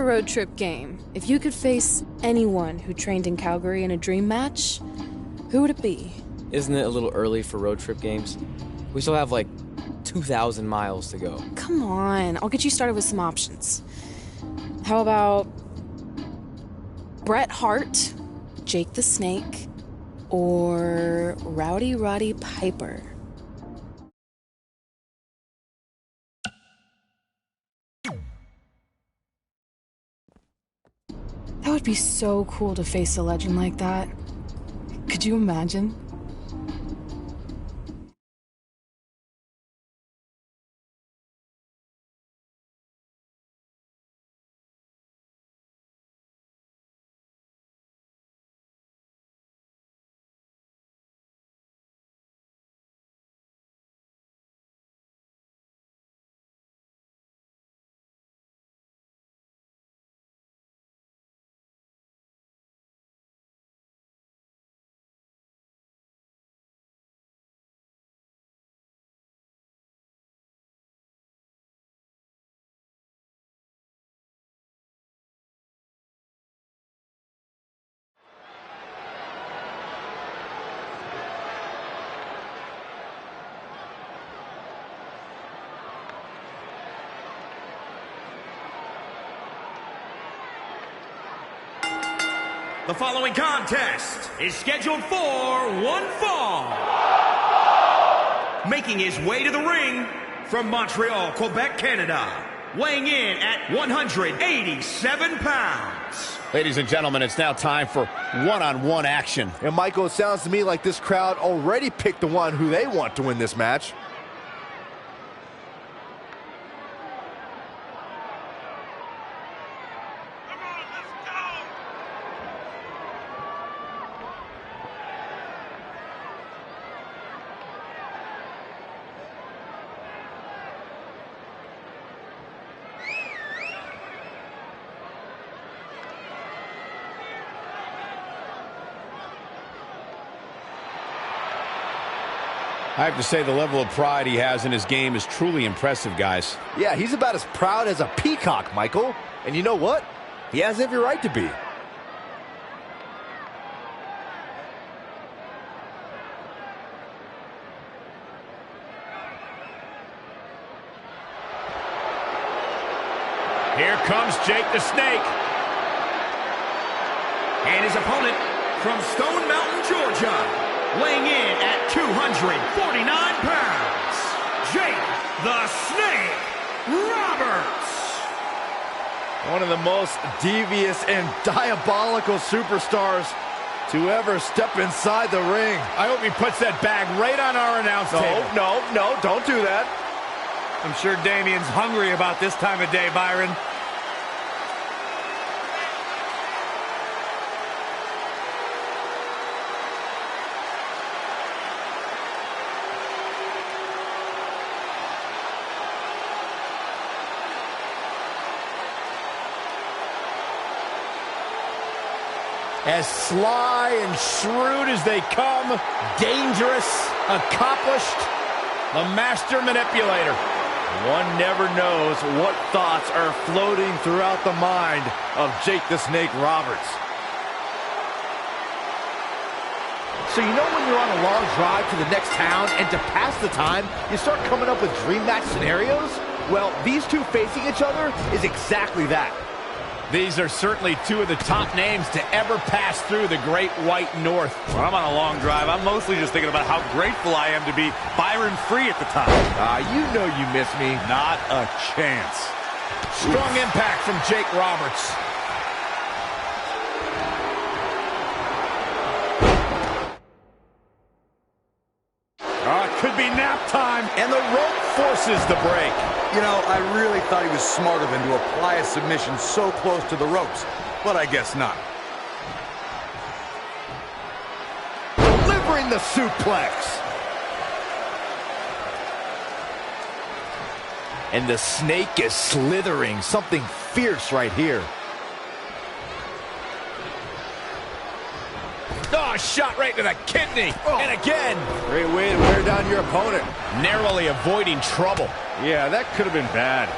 road trip game. If you could face anyone who trained in Calgary in a dream match, who would it be? Isn't it a little early for road trip games? We still have like 2,000 miles to go. Come on, I'll get you started with some options. How about Bret Hart, Jake the Snake, or Rowdy Roddy Piper? That would be so cool to face a legend like that. Could you imagine? The following contest is scheduled for one fall. Making his way to the ring from Montreal, Quebec, Canada, weighing in at 187 pounds. Ladies and gentlemen, it's now time for one-on-one action. And Michael, it sounds to me like this crowd already picked the one who they want to win this match. I have to say the level of pride he has in his game is truly impressive, guys. Yeah, he's about as proud as a peacock, Michael. And you know what? He has every right to be. Here comes Jake the Snake. And his opponent from Stone Mountain, Georgia, weighing in at 249 pounds, Jake the Snake Roberts. One of the most devious and diabolical superstars to ever step inside the ring. I hope he puts that bag right on our announce table. No, don't do that. I'm sure Damien's hungry about this time of day, Byron. As sly and shrewd as they come, dangerous, accomplished, the master manipulator. One never knows what thoughts are floating throughout the mind of Jake the Snake Roberts. So you know when you're on a long drive to the next town and to pass the time, you start coming up with dream match scenarios? Well, these two facing each other is exactly that. These are certainly two of the top names to ever pass through the Great White North. When I'm on a long drive, I'm mostly just thinking about how grateful I am to be Byron Free at the time. You know you miss me. Not a chance. Strong impact from Jake Roberts. Could be nap time, and the rope forces the break. You know, I really thought he was smarter than to apply a submission so close to the ropes, but I guess not. Delivering the suplex. And the Snake is slithering, something fierce right here. Oh, shot right to the kidney. Oh. And again. Great way to wear down your opponent. Narrowly avoiding trouble. Yeah, that could have been bad.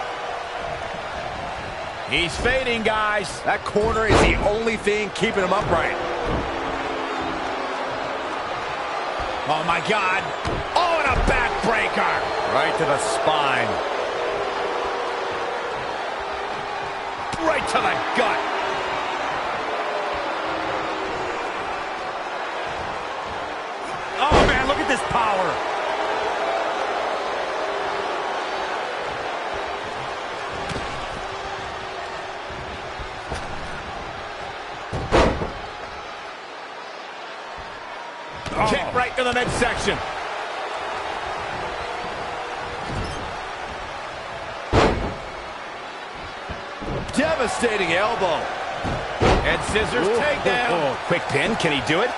He's fading, guys. That corner is the only thing keeping him upright. Oh, my God. Oh, and a backbreaker. Right to the spine. Right to the gut. Oh, man, look at this power. Kick right to the midsection. Devastating elbow. And scissors takedown. Quick pin. Can he do it?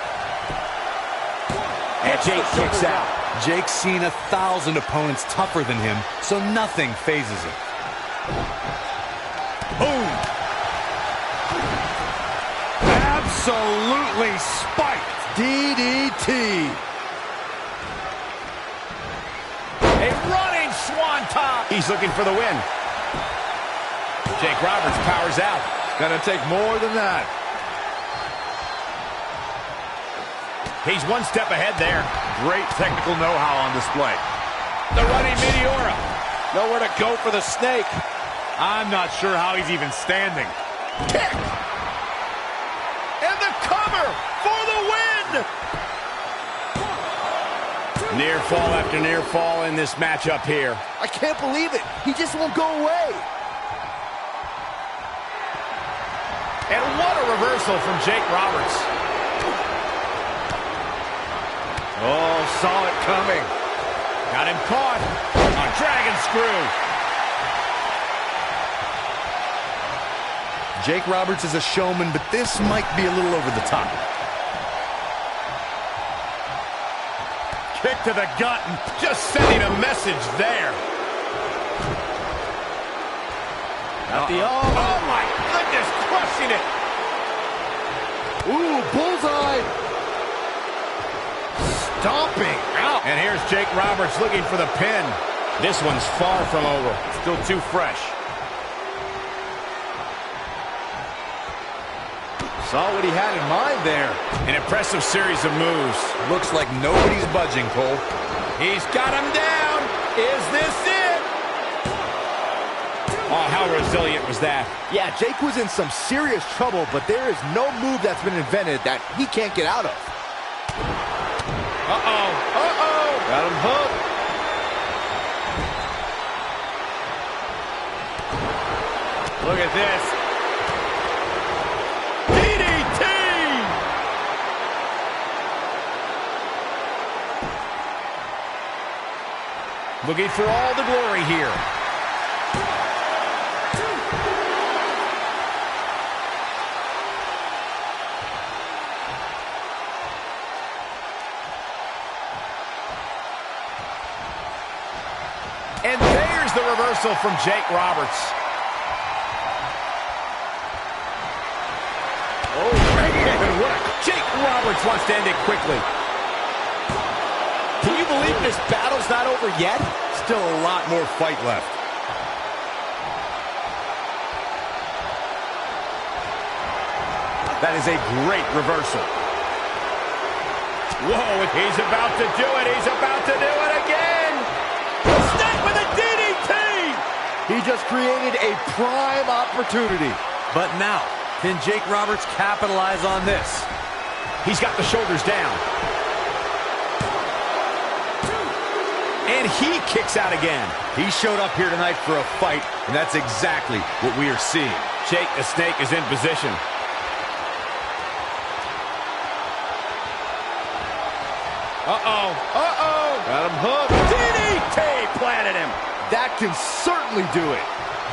And Jake kicks out. Jake's seen 1,000 opponents tougher than him, so nothing phases him. Boom. Absolutely spiked. DDT. A running swanton. He's looking for the win. Jake Roberts powers out. Gonna take more than that. He's one step ahead there. Great technical know-how on display. The running Meteora. Nowhere to go for the snake. I'm not sure how he's even standing. Kick. And the cover for the win. Near fall after near fall in this matchup here. I can't believe it. He just won't go away. And what a reversal from Jake Roberts. Oh, saw it coming. Got him caught. A dragon screw. Jake Roberts is a showman, but this might be a little over the top. Kick to the gut and just sending a message there. Oh, my goodness, crushing it. Ooh, bullseye. Stomping out. And here's Jake Roberts looking for the pin. This one's far from over. Still too fresh. Saw what he had in mind there. An impressive series of moves. Looks like nobody's budging, Cole. He's got him down. Is this it? Oh, how resilient was that? Yeah, Jake was in some serious trouble, but there is no move that's been invented that he can't get out of. Uh-oh. Uh-oh. Got him hooked. Look at this. DDT! Looking for all the glory here. And there's the reversal from Jake Roberts. Oh, man, what Jake Roberts wants to end it quickly. Can you believe this battle's not over yet? Still a lot more fight left. That is a great reversal. Whoa, he's about to do it. He's about to do it again. Snake with a DDT. He just created a prime opportunity. But now, can Jake Roberts capitalize on this? He's got the shoulders down. And he kicks out again. He showed up here tonight for a fight, and that's exactly what we are seeing. Jake the Snake is in position. Uh-oh. Uh-oh. Got him hooked. DDT planted him. That can certainly do it.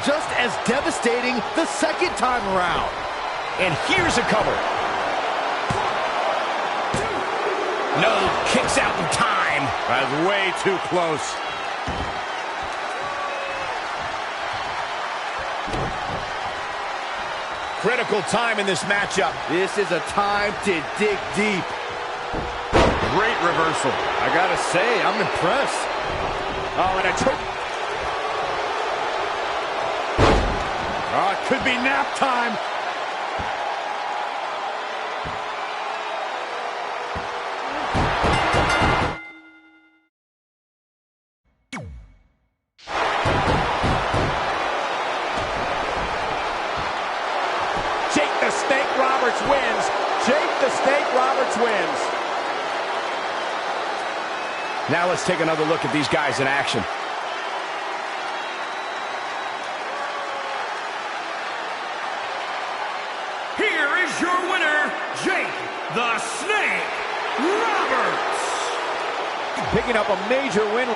Just as devastating the second time around. And here's a cover. No, kicks out in time. That's way too close. Critical time in this matchup. This is a time to dig deep. Great reversal. I gotta say, I'm impressed. Oh, and a choke. Oh, it could be nap time. Jake the Snake Roberts wins. Jake the Snake Roberts wins. Now let's take another look at these guys in action. Here is your winner, Jake the Snake Roberts. Picking up a major win.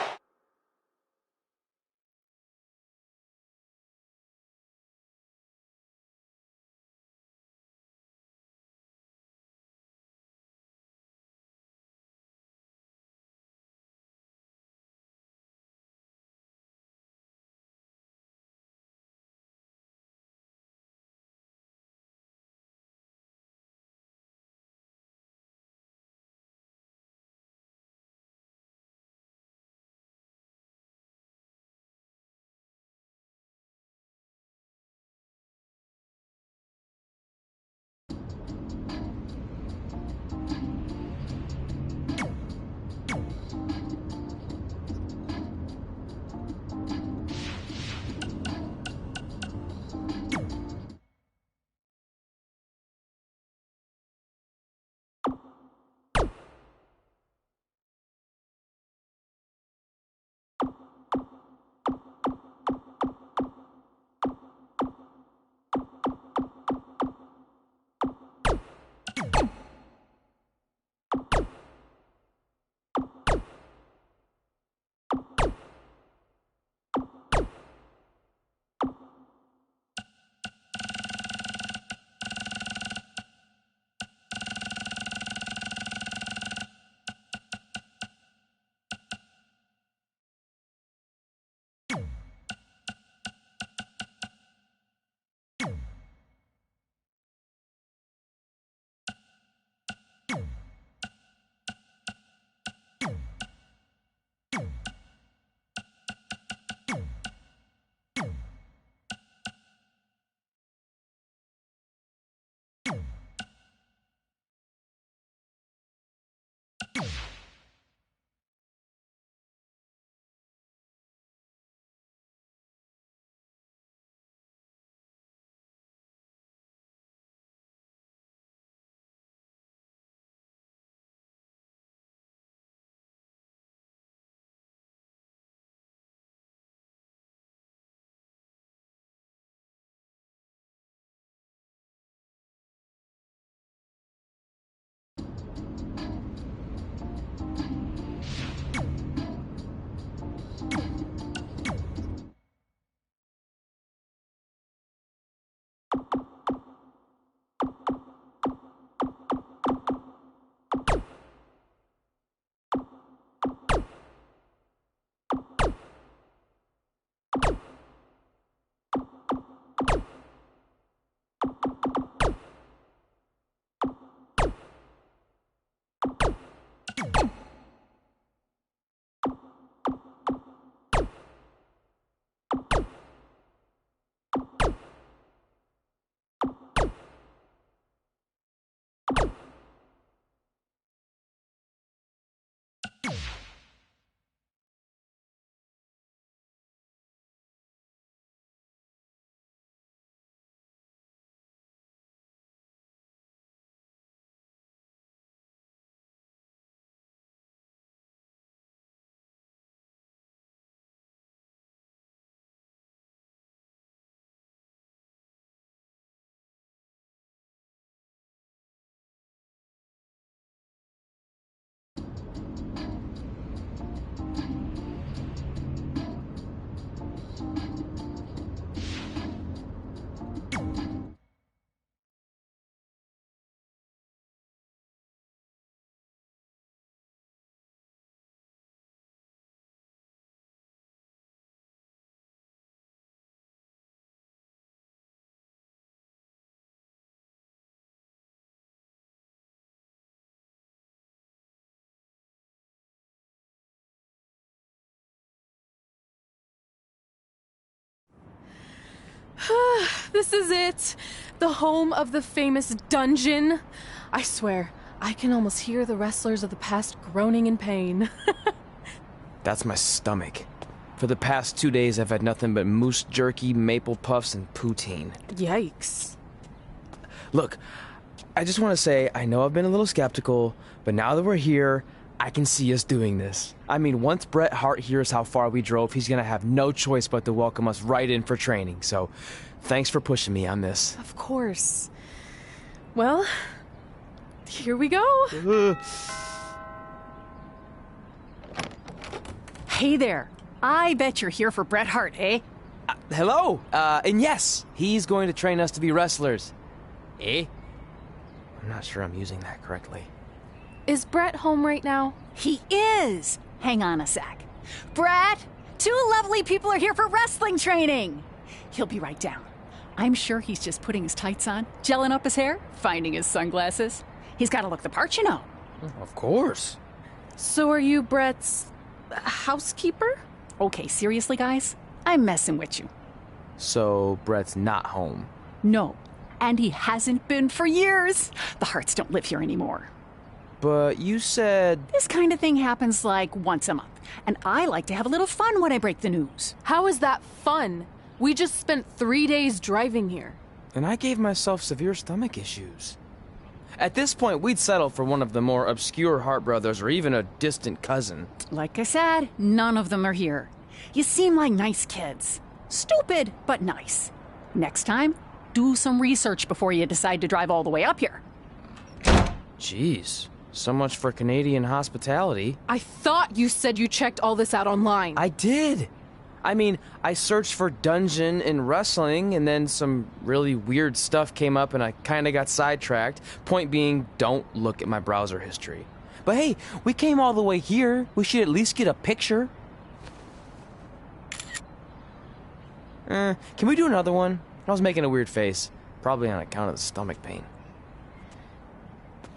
This is it. The home of the famous dungeon. I swear, I can almost hear the wrestlers of the past groaning in pain. That's my stomach. For the past 2 days, I've had nothing but moose jerky, maple puffs, and poutine. Yikes. Look, I just want to say, I know I've been a little skeptical, but now that we're here, I can see us doing this. I mean, once Bret Hart hears how far we drove, he's gonna have no choice but to welcome us right in for training. So, thanks for pushing me on this. Of course. Well, here we go. Hey there. I bet you're here for Bret Hart, eh? Hello, and yes, he's going to train us to be wrestlers. Eh? I'm not sure I'm using that correctly. Is Bret home right now? He is. Hang on a sec. Bret, 2 lovely people are here for wrestling training. He'll be right down. I'm sure he's just putting his tights on, gelling up his hair, finding his sunglasses. He's got to look the part, you know. Of course. So are you Bret's housekeeper? Okay, seriously, guys? I'm messing with you. So, Bret's not home. No, and he hasn't been for years. The Harts don't live here anymore. But you said... This kind of thing happens like once a month, and I like to have a little fun when I break the news. How is that fun? We just spent 3 days driving here. And I gave myself severe stomach issues. At this point, we'd settle for one of the more obscure Hart brothers or even a distant cousin. Like I said, none of them are here. You seem like nice kids. Stupid, but nice. Next time, do some research before you decide to drive all the way up here. Jeez, so much for Canadian hospitality. I thought you said you checked all this out online. I did. I mean, I searched for dungeon and wrestling, and then some really weird stuff came up and I kind of got sidetracked. Point being, don't look at my browser history. But hey, we came all the way here. We should at least get a picture. Can we do another one? I was making a weird face. Probably on account of the stomach pain.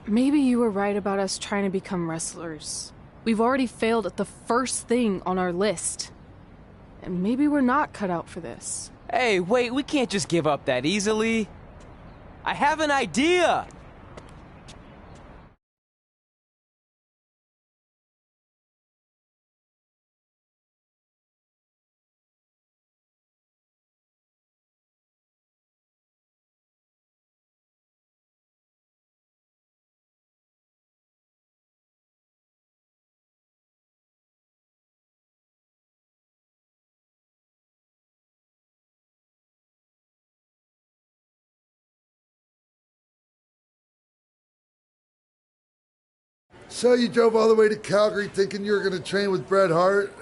Maybe you were right about us trying to become wrestlers. We've already failed at the first thing on our list. And maybe we're not cut out for this. Hey, wait, we can't just give up that easily. I have an idea! So you drove all the way to Calgary thinking you were going to train with Bret Hart?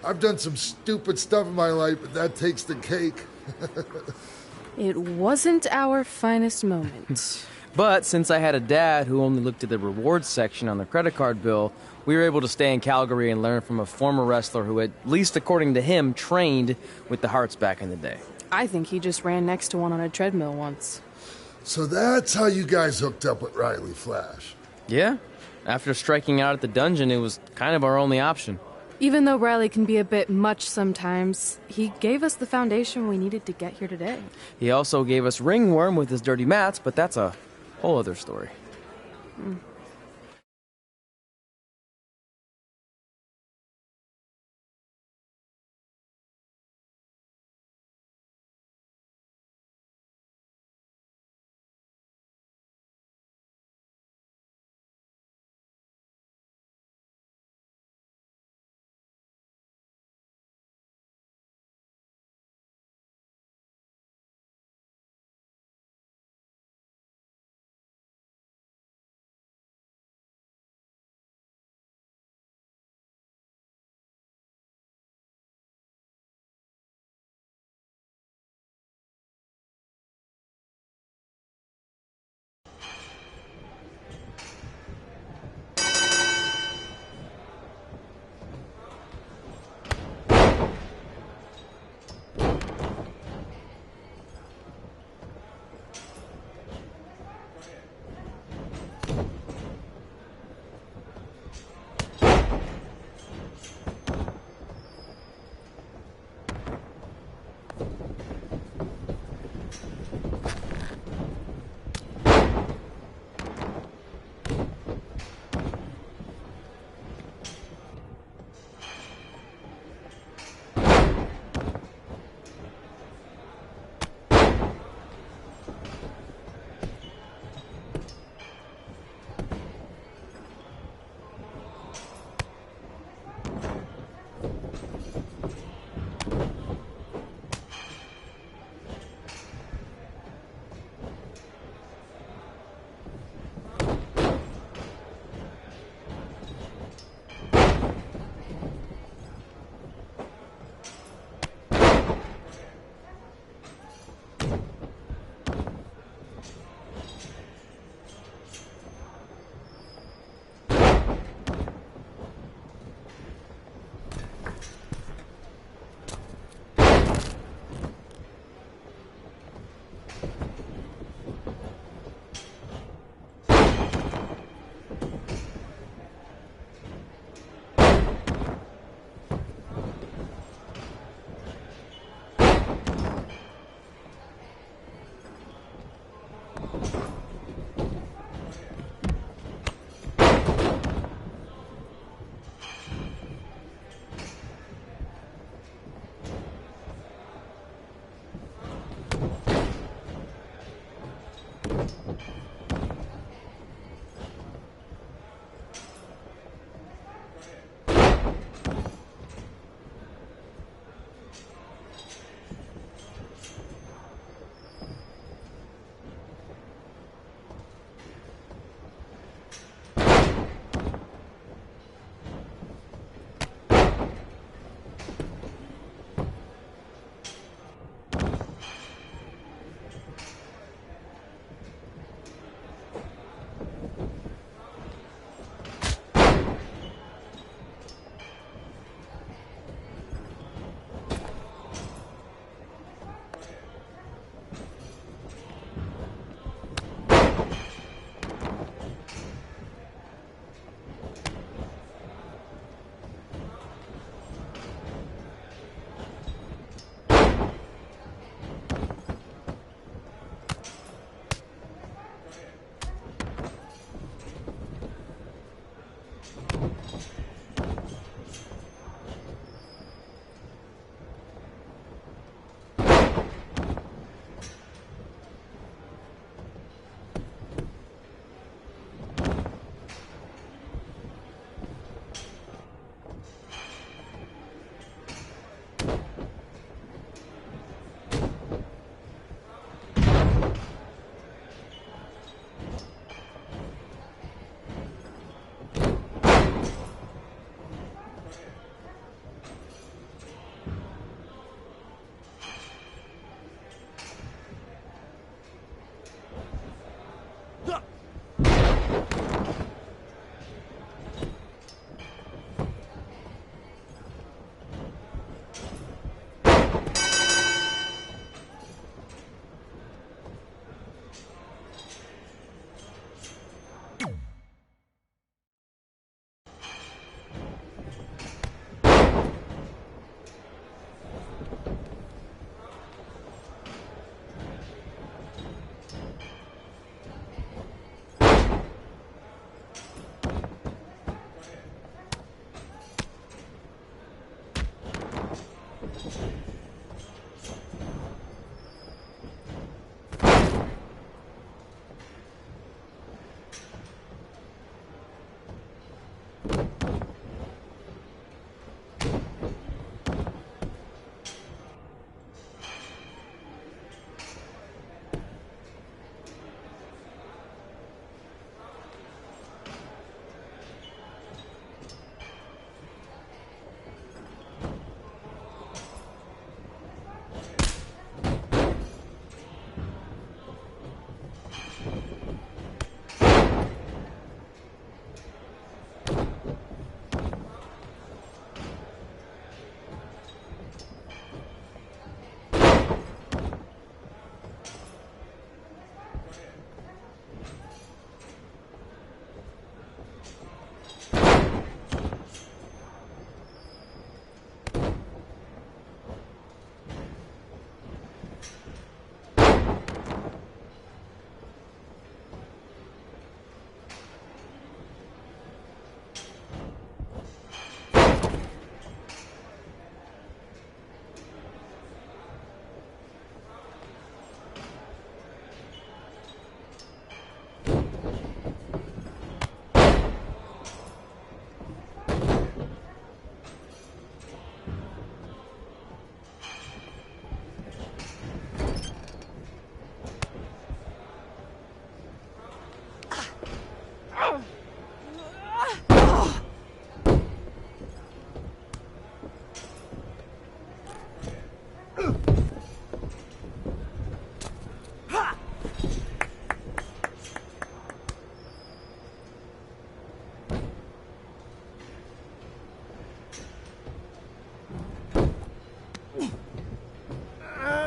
I've done some stupid stuff in my life, but that takes the cake. It wasn't our finest moment. But since I had a dad who only looked at the rewards section on the credit card bill, we were able to stay in Calgary and learn from a former wrestler who, at least according to him, trained with the Harts back in the day. I think he just ran next to one on a treadmill once. So that's how you guys hooked up with Riley Flash. Yeah. After striking out at the dungeon, it was kind of our only option. Even though Riley can be a bit much sometimes, he gave us the foundation we needed to get here today. He also gave us ringworm with his dirty mats, but that's a whole other story.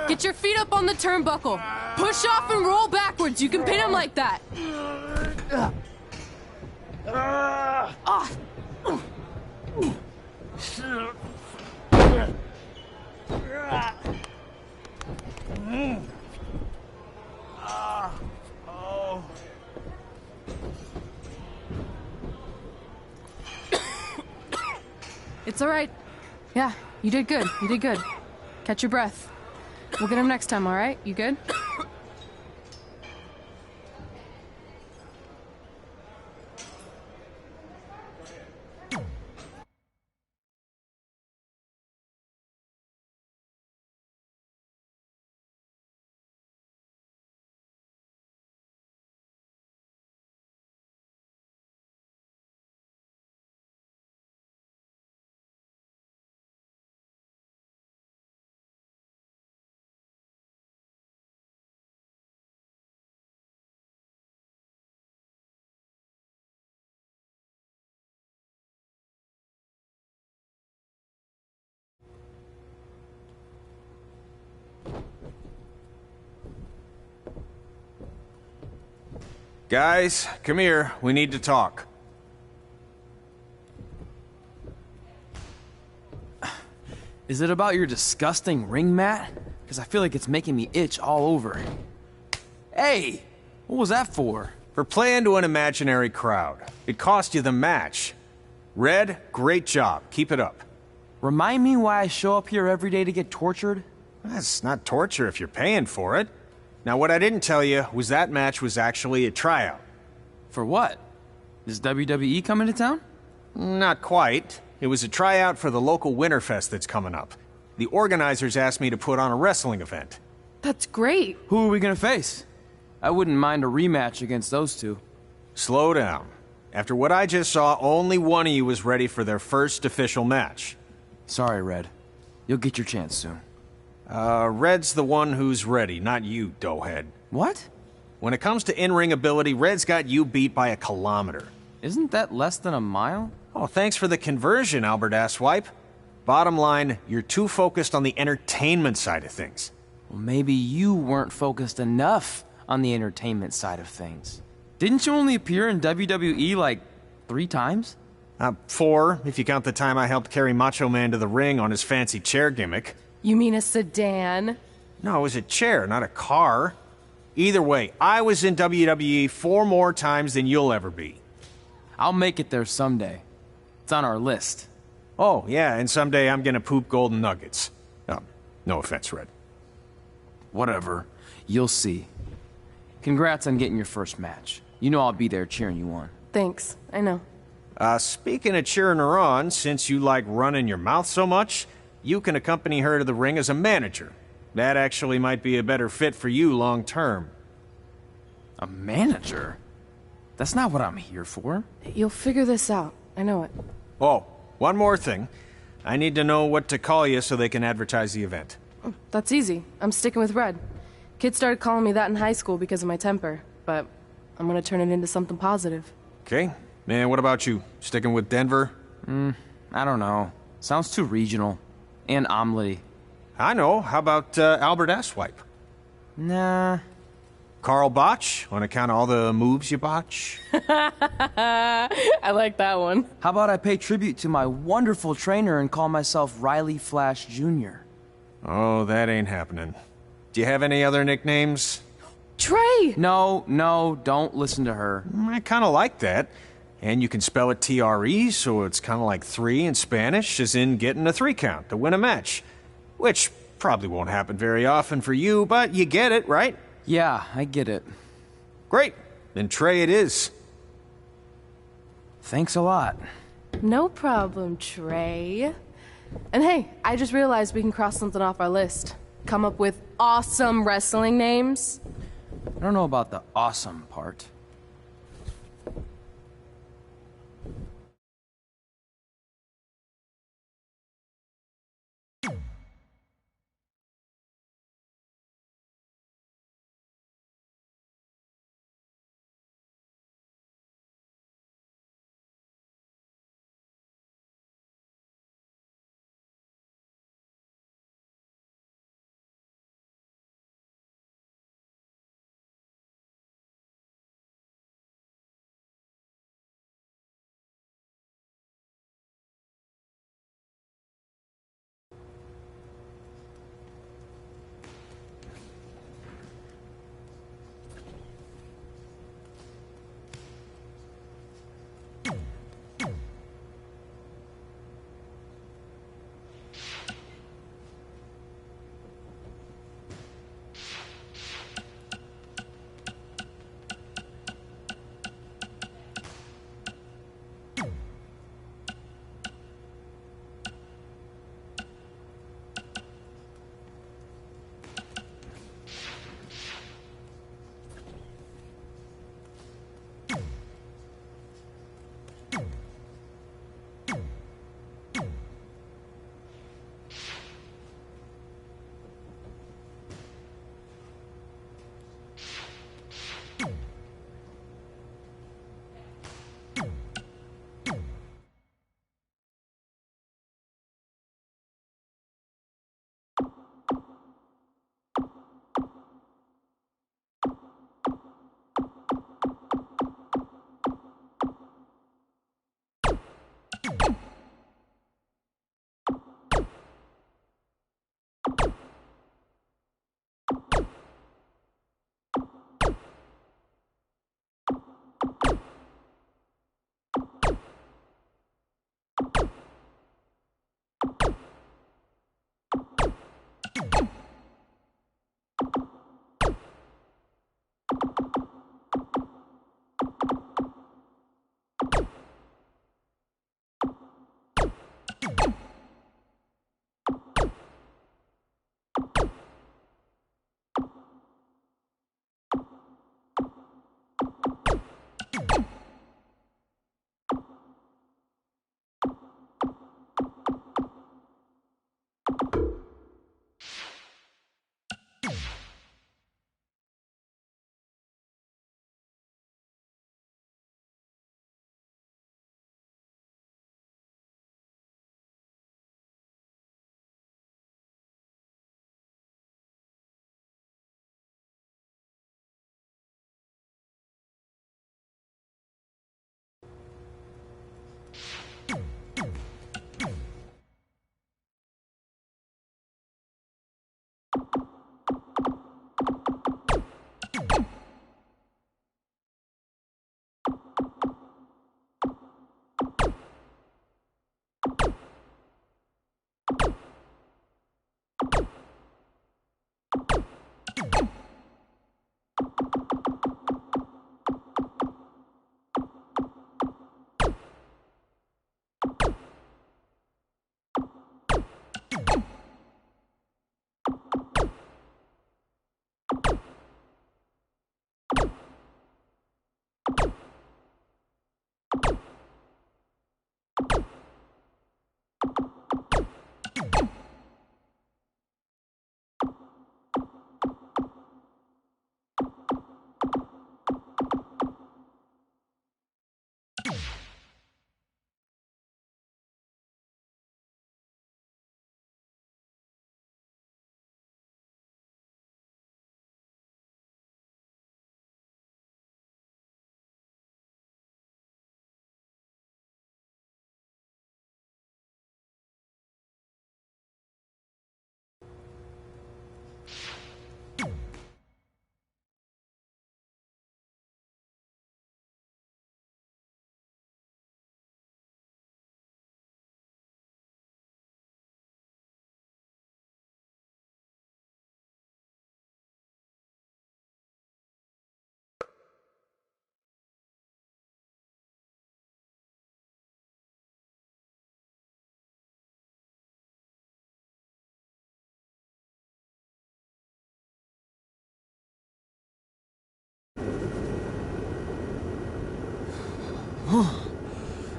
Get your feet up on the turnbuckle. Push off and roll backwards. You can pin him like that. It's all right. Yeah, you did good. You did good. Catch your breath. We'll get him next time, all right? You good? Guys, come here. We need to talk. Is it about your disgusting ring mat? Because I feel like it's making me itch all over. Hey, what was that for? For playing to an imaginary crowd. It cost you the match. Red, great job. Keep it up. Remind me why I show up here every day to get tortured? That's not torture if you're paying for it. Now, what I didn't tell you was that match was actually a tryout. For what? Is WWE coming to town? Not quite. It was a tryout for the local Winterfest that's coming up. The organizers asked me to put on a wrestling event. That's great. Who are we gonna face? I wouldn't mind a rematch against those two. Slow down. After what I just saw, only one of you was ready for their first official match. Sorry, Red. You'll get your chance soon. Red's the one who's ready, not you, doughhead. What? When it comes to in-ring ability, Red's got you beat by a kilometer. Isn't that less than a mile? Oh, thanks for the conversion, Albert Asswipe. Bottom line, you're too focused on the entertainment side of things. Well, maybe you weren't focused enough on the entertainment side of things. Didn't you only appear in WWE like 3 times? 4, if you count the time I helped carry Macho Man to the ring on his fancy chair gimmick. You mean a sedan? No, it was a chair, not a car. Either way, I was in WWE 4 more times than you'll ever be. I'll make it there someday. It's on our list. Oh, yeah, and someday I'm gonna poop golden nuggets. Oh, no offense, Red. Whatever. You'll see. Congrats on getting your first match. You know I'll be there cheering you on. Thanks, I know. Speaking of cheering her on, since you like running your mouth so much, you can accompany her to the ring as a manager. That actually might be a better fit for you long term. A manager? That's not what I'm here for. You'll figure this out. I know it. Oh, one more thing. I need to know what to call you so they can advertise the event. That's easy. I'm sticking with Red. Kids started calling me that in high school because of my temper, but I'm gonna turn it into something positive. Okay. And what about you? Sticking with Denver? I don't know. Sounds too regional. And omelette-y. I know. How about Albert Asswipe? Nah. Carl Botch, on account of all the moves you botch? I like that one. How about I pay tribute to my wonderful trainer and call myself Riley Flash Jr.? Oh, that ain't happening. Do you have any other nicknames? Trey! No, don't listen to her. I kind of like that. And you can spell it T-R-E, so it's kind of like 3 in Spanish, as in getting a 3 count to win a match. Which probably won't happen very often for you, but you get it, right? Yeah, I get it. Great. Then Trey it is. Thanks a lot. No problem, Trey. And hey, I just realized we can cross something off our list. Come up with awesome wrestling names. I don't know about the awesome part.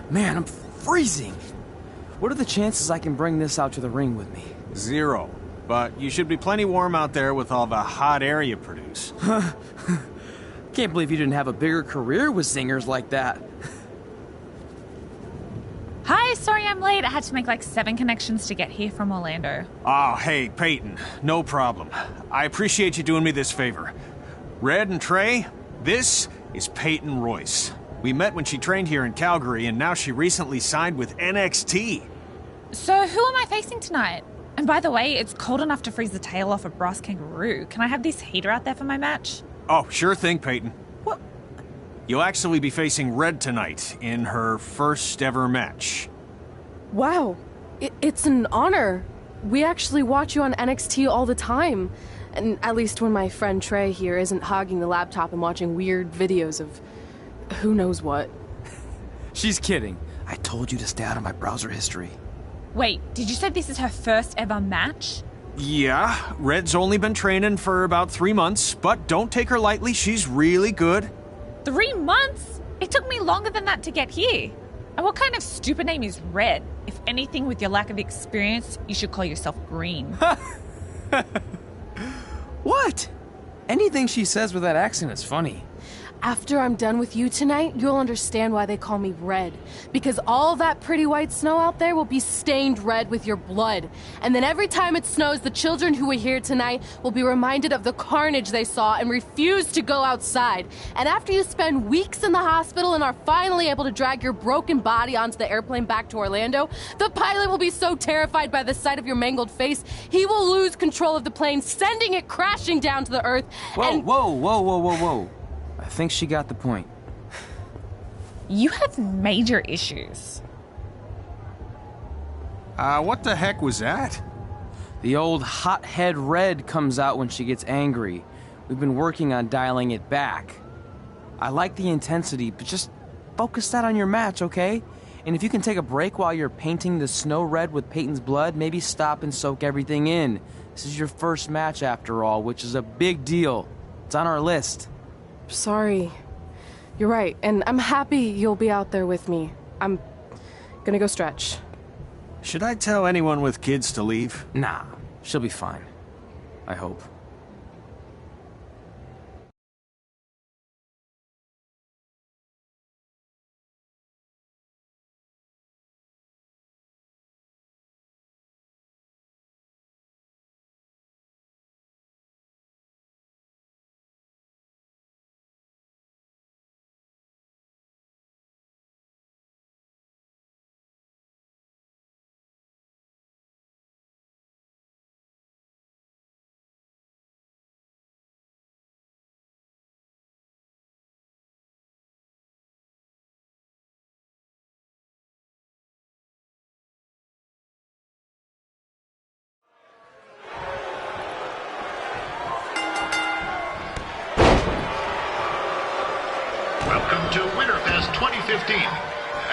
Man, I'm freezing. What are the chances I can bring this out to the ring with me? 0. But you should be plenty warm out there with all the hot air you produce. Can't believe you didn't have a bigger career with zingers like that. Hi, sorry I'm late. I had to make like 7 connections to get here from Orlando. Oh, hey, Peyton. No problem. I appreciate you doing me this favor. Red and Trey, this is Peyton Royce. We met when she trained here in Calgary, and now she recently signed with NXT. So who am I facing tonight? And by the way, it's cold enough to freeze the tail off a brass kangaroo. Can I have this heater out there for my match? Oh, sure thing, Peyton. What? You'll actually be facing Red tonight in her first ever match. Wow, it's an honor. We actually watch you on NXT all the time. And at least when my friend Trey here isn't hogging the laptop and watching weird videos of who knows what. She's kidding. I told you to stay out of my browser history. Wait, did you say this is her first ever match? Yeah, Red's only been training for about 3 months, but don't take her lightly, she's really good. 3 months? It took me longer than that to get here. And what kind of stupid name is Red? If anything, with your lack of experience, you should call yourself Green. What? Anything she says with that accent is funny. After I'm done with you tonight, you'll understand why they call me Red. Because all that pretty white snow out there will be stained red with your blood. And then every time it snows, the children who were here tonight will be reminded of the carnage they saw and refuse to go outside. And after you spend weeks in the hospital and are finally able to drag your broken body onto the airplane back to Orlando, the pilot will be so terrified by the sight of your mangled face, he will lose control of the plane, sending it crashing down to the earth. Whoa. I think she got the point. You have major issues. What the heck was that? The old hothead Red comes out when she gets angry. We've been working on dialing it back. I like the intensity, but just focus that on your match, okay? And if you can take a break while you're painting the snow red with Peyton's blood, maybe stop and soak everything in. This is your first match after all, which is a big deal. It's on our list. Sorry. You're right, and I'm happy you'll be out there with me. I'm gonna go stretch. Should I tell anyone with kids to leave? Nah, she'll be fine. I hope. Welcome to Winterfest 2015.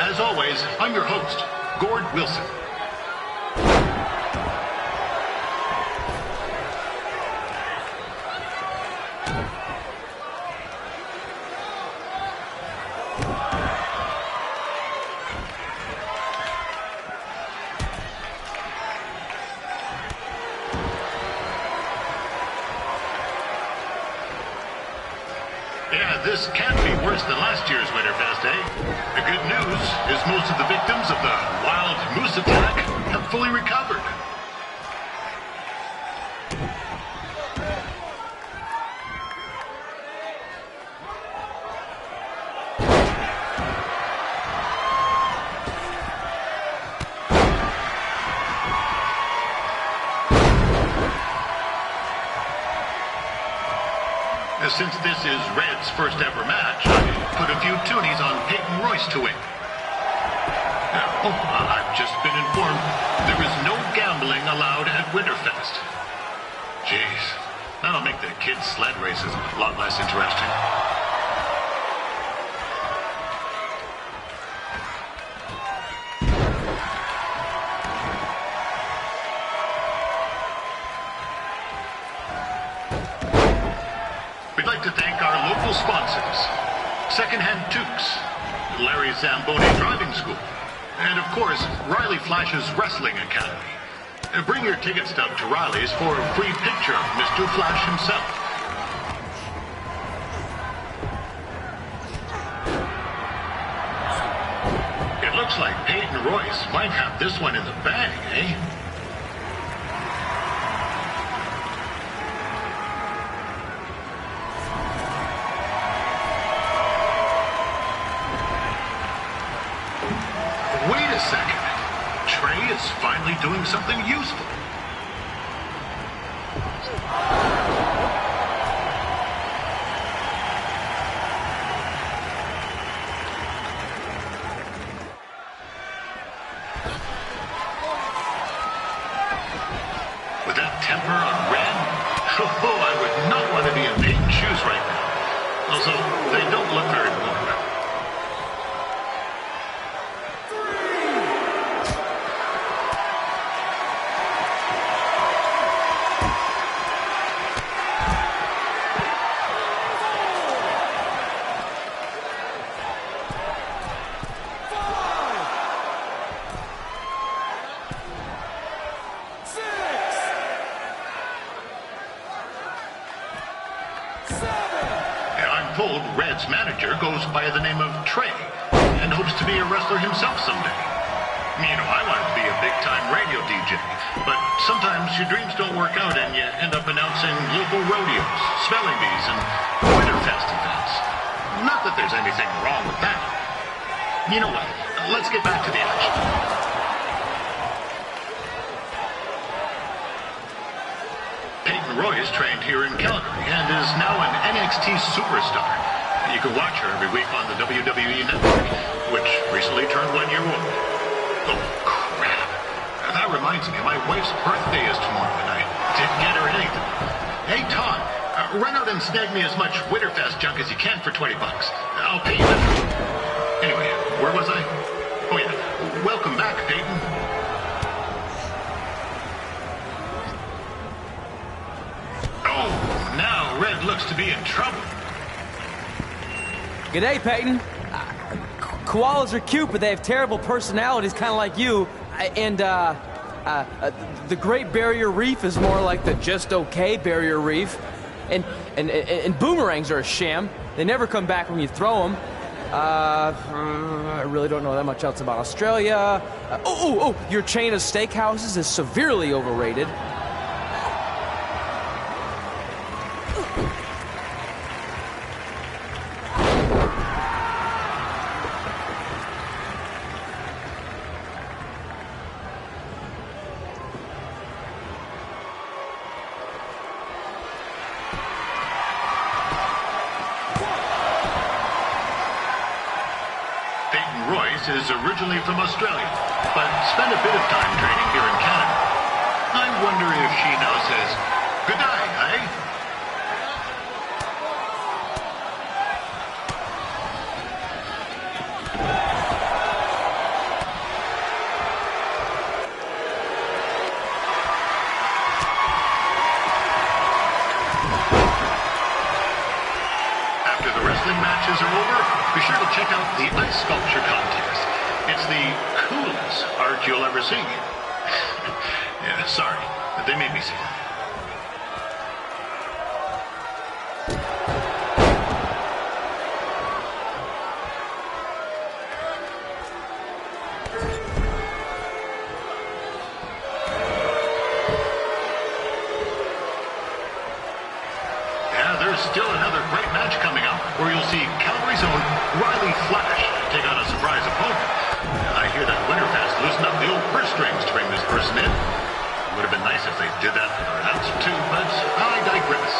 As always, I'm your host, Gord Wilson. Yeah, this can't be worse than last year's Winterfest, eh? The good news is most of the victims of the wild moose attack have fully recovered. Since this is Red's first ever match, I put a few toonies on Peyton Royce to win. I've just been informed there is no gambling allowed at Winterfest. Jeez, that'll make the kids' sled races a lot less interesting. We'd like to thank our local sponsors, Secondhand Toques, Larry Zamboni Driving School, and of course, Riley Flash's Wrestling Academy. Bring your ticket stub to Riley's for a free picture of Mr. Flash himself. It looks like Peyton Royce might have this one in the bag, eh? Wait a second. Trey is finally doing something useful. With that temper on Red, I would not want to be in Peyton's shoes right now. Also, they don't look very warm. Told Red's manager goes by the name of Trey and hopes to be a wrestler himself someday. You know, I wanted to be a big-time radio DJ, but sometimes your dreams don't work out and you end up announcing local rodeos, spelling bees, and Winterfest events. Not that there's anything wrong with that. You know what? Let's get back to the action. Royce trained here in Calgary and is now an NXT superstar. You can watch her every week on the WWE Network, which recently turned 1 year old. Oh, crap. That reminds me, my wife's birthday is tomorrow, and I didn't get her anything. Hey, Todd, run out and snag me as much Winterfest junk as you can for $20. I'll pay you later. Anyway, where was I? Oh, yeah. Welcome back, Peyton. Now Red looks to be in trouble. G'day, Peyton. Koalas are cute, but they have terrible personalities, kind of like you. And the Great Barrier Reef is more like the just okay Barrier Reef. And boomerangs are a sham. They never come back when you throw them. I really don't know that much else about Australia. Your chain of steakhouses is severely overrated. Is originally from Australia, but spent a bit of time training here in Canada. I wonder if she now says, good day, eh? After the wrestling matches are over, be sure to check out the ice sculpture contest. It's the coolest art you'll ever see. Yeah, sorry, but they made me see that. Yeah, there's still another great match coming up where you'll see Calgary's own Riley Flash take on a surprise opponent. I hear that Winterfest loosened up the old purse strings to bring this person in. Would have been nice if they did that for their announcer too, but I digress.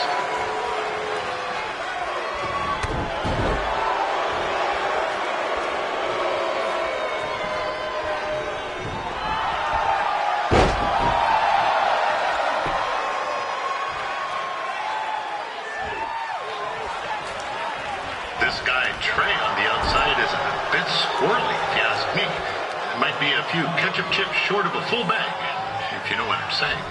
This guy Trey on the outside is a bit squirrely, if you ask me. Might be a few ketchup chips short of a full bag, if you know what I'm saying.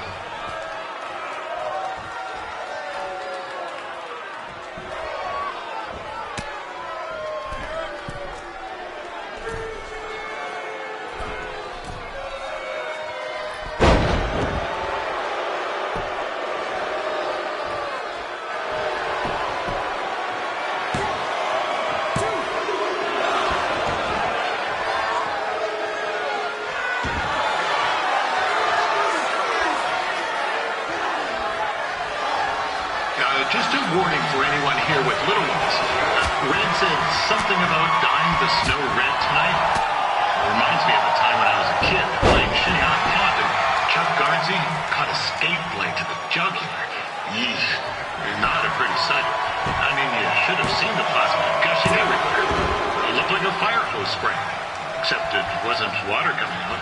something about dyeing the snow red tonight? It reminds me of the time when I was a kid playing shinny hot pond and Chuck Garnsey caught a skate blade to the jugular. Yeesh. Not a pretty sight. I mean, you should have seen the plasma gushing everywhere. It looked like a fire hose spraying. Except it wasn't water coming out.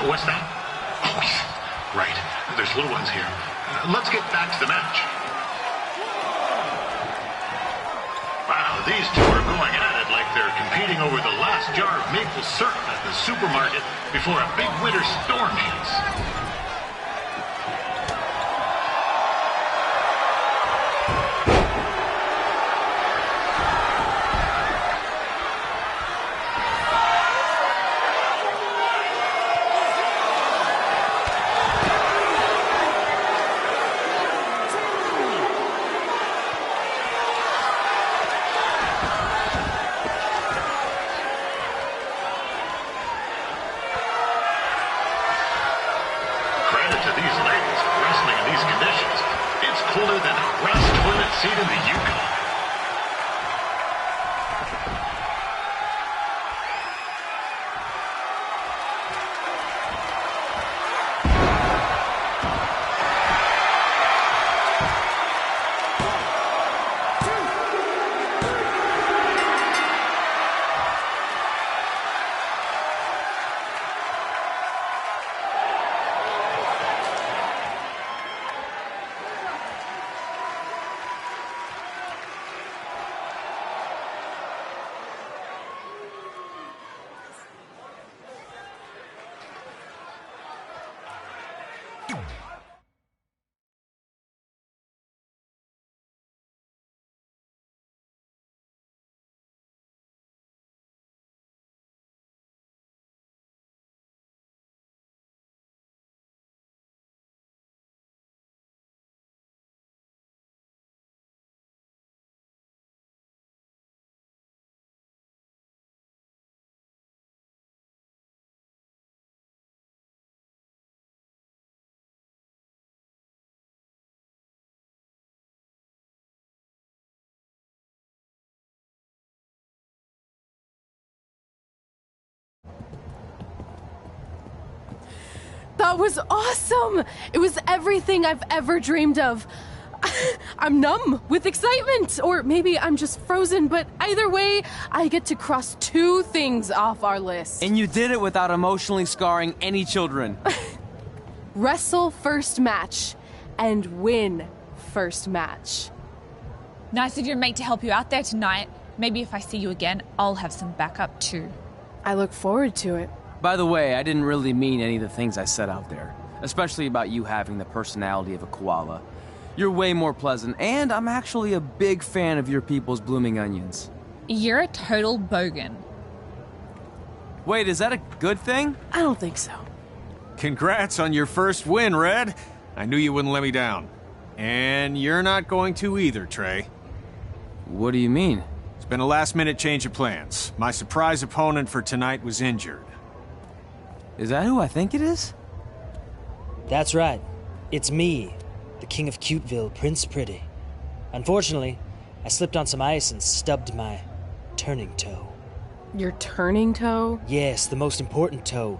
What's that? Oh, right. There's little ones here. Let's get back to the match. Wow, these two are going at it like they're competing over the last jar of maple syrup at the supermarket before a big winter storm hits. That was awesome! It was everything I've ever dreamed of. I'm numb with excitement, or maybe I'm just frozen, but either way, I get to cross 2 things off our list. And you did it without emotionally scarring any children. Wrestle first match, and win first match. Nice of your mate to help you out there tonight. Maybe if I see you again, I'll have some backup too. I look forward to it. By the way, I didn't really mean any of the things I said out there, especially about you having the personality of a koala. You're way more pleasant, and I'm actually a big fan of your people's blooming onions. You're a total bogan. Wait, is that a good thing? I don't think so. Congrats on your first win, Red. I knew you wouldn't let me down. And you're not going to either, Trey. What do you mean? It's been a last-minute change of plans. My surprise opponent for tonight was injured. Is that who I think it is? That's right. It's me, the King of Cuteville, Prince Pretty. Unfortunately, I slipped on some ice and stubbed my turning toe. Your turning toe? Yes, the most important toe.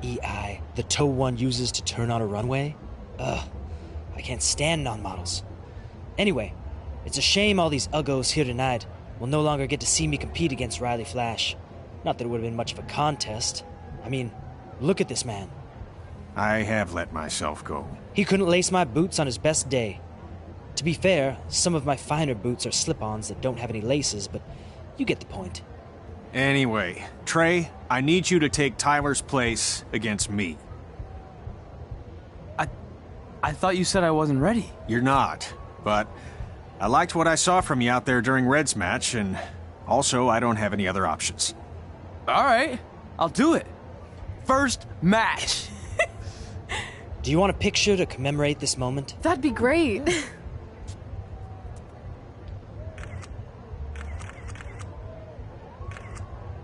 EI, the toe one uses to turn on a runway. Ugh, I can't stand non-models. Anyway, it's a shame all these uggos here tonight will no longer get to see me compete against Riley Flash. Not that it would have been much of a contest. I mean, look at this man. I have let myself go. He couldn't lace my boots on his best day. To be fair, some of my finer boots are slip-ons that don't have any laces, but you get the point. Anyway, Trey, I need you to take Tyler's place against me. I thought you said I wasn't ready. You're not, but I liked what I saw from you out there during Red's match, and also I don't have any other options. All right, I'll do it. First match. Do you want a picture to commemorate this moment? That'd be great.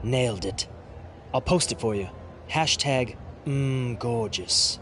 Nailed it. I'll post it for you. #gorgeous.